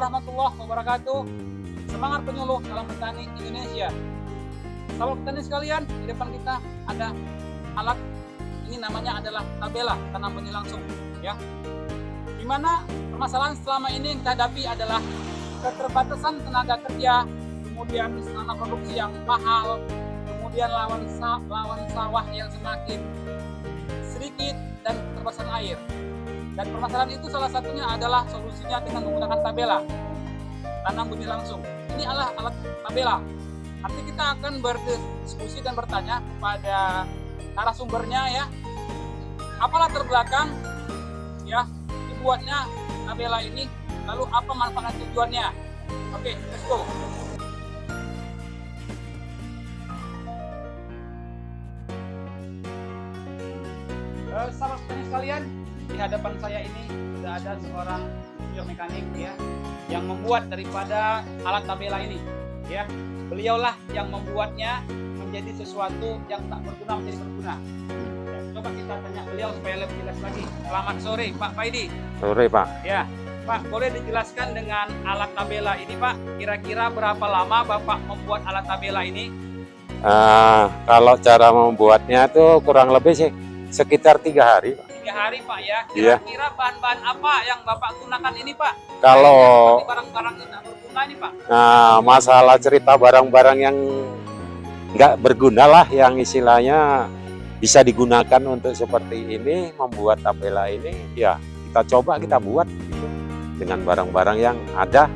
warahmatullahi wabarakatuh. Semangat penyuluh, salam petani Indonesia. Sahabat petani sekalian, di depan kita ada alat, ini namanya adalah tabela tanam benih langsung, ya. Dimana permasalahan selama ini yang kita hadapi adalah keterbatasan tenaga kerja, kemudian sarana produksi yang mahal, kemudian lawan sawah yang semakin sedikit dan keterbatasan air. Dan permasalahan itu salah satunya adalah solusinya dengan menggunakan tabela tanam benih langsung. Ini adalah alat tabela. Nanti kita akan berdiskusi dan bertanya kepada narasumbernya, ya, apa latar belakang ya dibuatnya tabela ini, lalu apa manfaat tujuannya. Oke, let's go. Sahabat petani sekalian, di hadapan saya ini sudah ada seorang biomekanik, ya, yang membuat daripada alat tabela ini, ya. Beliaulah yang membuatnya menjadi sesuatu yang tak berguna menjadi berguna. Ya, coba kita tanya beliau supaya lebih jelas lagi. Selamat sore, Pak Paidi. Sore, Pak. Ya, Pak, boleh dijelaskan dengan alat tabela ini, Pak? Kira-kira berapa lama Bapak membuat alat tabela ini? Kalau cara membuatnya itu kurang lebih sih sekitar 3 hari, Pak. 3 hari, Pak, ya. Iya. Kira-kira bahan-bahan apa yang Bapak gunakan ini, Pak? Kalau barang-barang yang tak berguna ini, Pak. masalah cerita barang-barang yang nggak berguna lah, yang istilahnya bisa digunakan untuk seperti ini, membuat tabela ini, ya kita coba kita buat gitu, dengan barang-barang yang ada,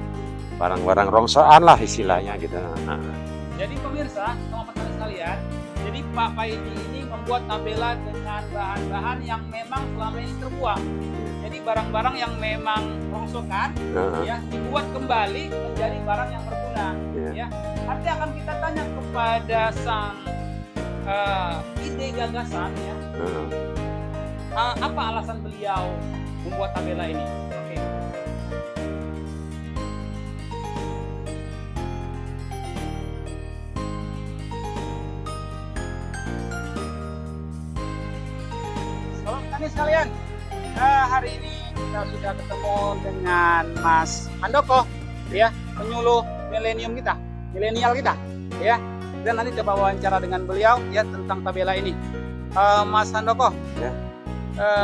barang-barang rongsokan lah istilahnya gitu. Jadi pemirsa, sama petani sekalian, jadi Pak Paidi ini membuat tabela dengan bahan-bahan yang memang selama ini terbuang. Jadi barang-barang yang memang rongsokan, ya, dibuat kembali menjadi barang yang berguna. Ya. Nanti akan kita tanya kepada sang ide gagasan, ya, apa alasan beliau membuat tabela ini. Oke. Salam petani sekalian, hari ini kita sudah ketemu dengan Mas Handoko, ya, penyuluh milenial kita, ya. Dan nanti coba wawancara dengan beliau, ya, tentang tabela ini. Mas Handoko, Ya.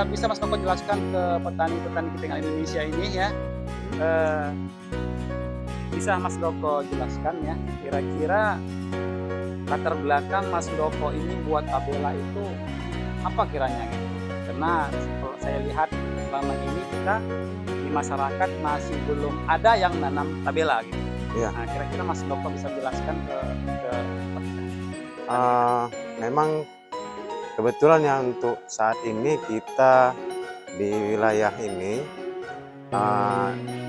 Bisa Mas Handoko jelaskan ke petani-petani kita yang Indonesia ini, ya, bisa Mas Handoko jelaskan, ya, kira-kira latar belakang Mas Handoko ini buat tabela itu apa kiranya, gitu? Karena kalau saya lihat selama ini kita di masyarakat masih belum ada yang nanam tabela, gitu. Iya. Nah, kira-kira Mas Handoko bisa jelaskan ke Memang kebetulan ya untuk saat ini kita di wilayah ini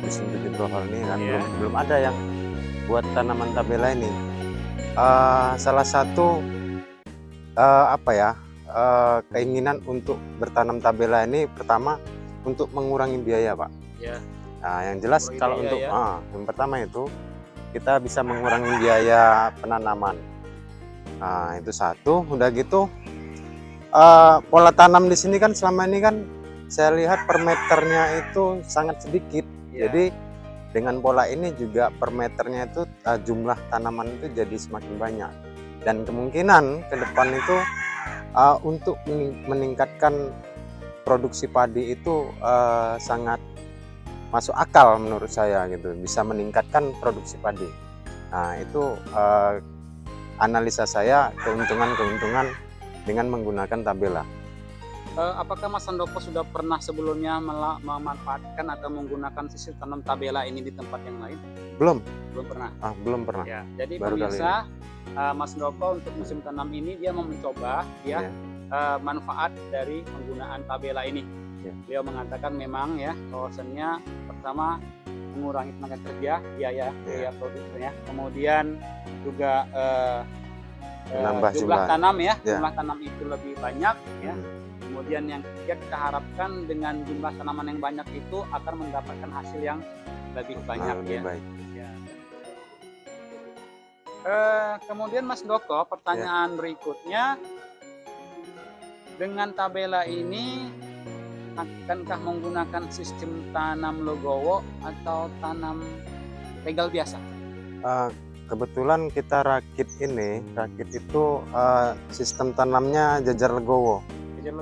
musim 7 Brohol ini kan belum ada yang buat tanaman tabela ini. Salah satu keinginan untuk bertanam tabela ini pertama untuk mengurangi biaya, Pak. Ya. Nah, yang jelas Mengurangi kalau biaya, untuk ya. yang pertama itu kita bisa mengurangi biaya penanaman. Nah, itu satu. Udah gitu pola tanam di sini kan selama ini kan saya lihat per meternya itu sangat sedikit. Ya. Jadi dengan pola ini juga per meternya itu jumlah tanaman itu jadi semakin banyak. Dan kemungkinan ke depan itu untuk meningkatkan produksi padi itu sangat masuk akal menurut saya gitu, bisa meningkatkan produksi padi. Nah, itu analisa saya keuntungan dengan menggunakan tabela. Apakah Mas Handoko sudah pernah sebelumnya memanfaatkan atau menggunakan sistem tanam tabela ini di tempat yang lain? Belum Belum pernah. belum pernah. Ya, jadi Baru kali pemirsa, Mas Handoko untuk musim tanam ini dia mau mencoba, ya, manfaat dari penggunaan tabela ini. Ya. Beliau mengatakan memang, ya, bahwasannya pertama mengurangi tenaga kerja, biaya produksinya, kemudian juga Menambah jumlah tanam, ya, Ya. jumlah tanam itu lebih banyak, ya. Kemudian yang ketiga kita harapkan dengan jumlah tanaman yang banyak itu akan mendapatkan hasil yang lebih banyak, lebih ya. baik. Ya. Kemudian Mas Handoko, pertanyaan berikutnya, dengan tabela ini akankah menggunakan sistem tanam legowo atau tanam legal biasa? Kebetulan kita rakit itu sistem tanamnya jajar legowo.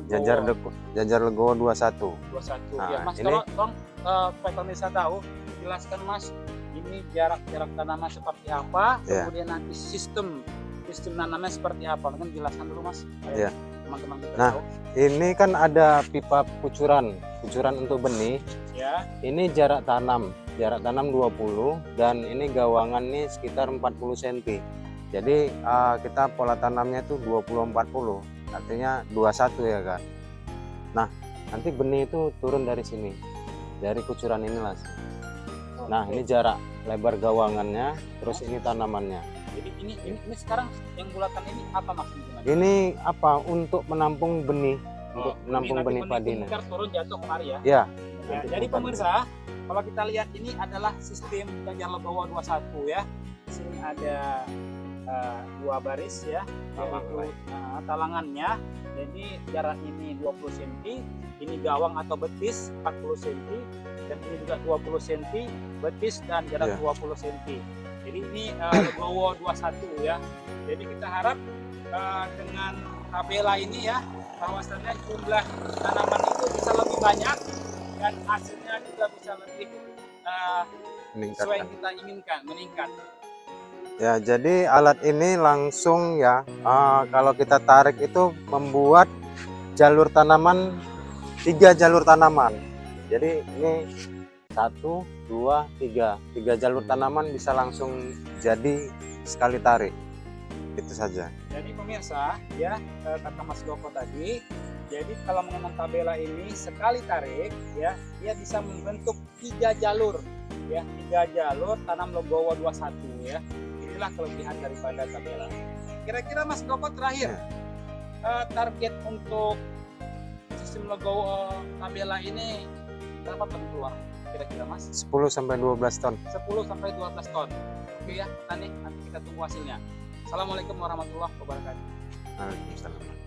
Jajar legowo 21. 21. Nah, Ya, Mas, ini- tolong supaya pemirsa tahu, jelaskan Mas, ini jarak tanaman seperti apa, Ya. kemudian nanti sistem nanamnya seperti apa. Mungkin jelaskan dulu Mas. Ya. Teman-teman kita Nah. tahu. Ini kan ada pipa kucuran untuk benih. Ya. Ini jarak tanam 20 dan ini gawangan nih sekitar 40 cm. Jadi kita pola tanamnya itu 20-40, artinya 21 ya kan. Nah, nanti benih itu turun dari sini, dari kucuran ini langsung. Nah, ini jarak lebar gawangannya, terus ini tanamannya. Jadi ini sekarang yang bulatan ini apa Mas? Ini apa? Untuk menampung benih, untuk menampung benih padi. Bentar turun jatuh kemari ya. Ya. Ya, jadi pemirsa, kalau kita lihat ini adalah sistem jajar legowo 21 ya. Di sini ada 2 baris ya, yaitu talangannya. Jadi jarak ini 20 cm, ini gawang atau betis 40 cm, dan ini juga 20 cm betis dan jarak 20 cm. Jadi ini legowo 21 ya. Jadi kita harap dengan tabela ini ya, bahwasannya jumlah tanaman itu bisa lebih banyak dan hasilnya juga bisa lebih sesuai yang kita inginkan, meningkat. Ya, jadi alat ini langsung ya, kalau kita tarik itu membuat jalur tanaman, 3 jalur tanaman. Jadi ini 1, 2, 3 jalur tanaman bisa langsung jadi sekali tarik. Itu saja. Jadi pemirsa ya, kata Mas Joko tadi, jadi kalau mengenai tabela ini sekali tarik ya, dia bisa membentuk 3 jalur ya, 3 jalur tanam legowo 21 ya. Inilah kelebihan daripada tabela. Kira-kira Mas Joko terakhir, target untuk sistem legowo tabela ini berapa ton keluar kira-kira Mas? 10-12 ton. 10-12 ton. Oke ya, nanti kita tunggu hasilnya. Assalamualaikum warahmatullahi wabarakatuh. Waalaikumsalam.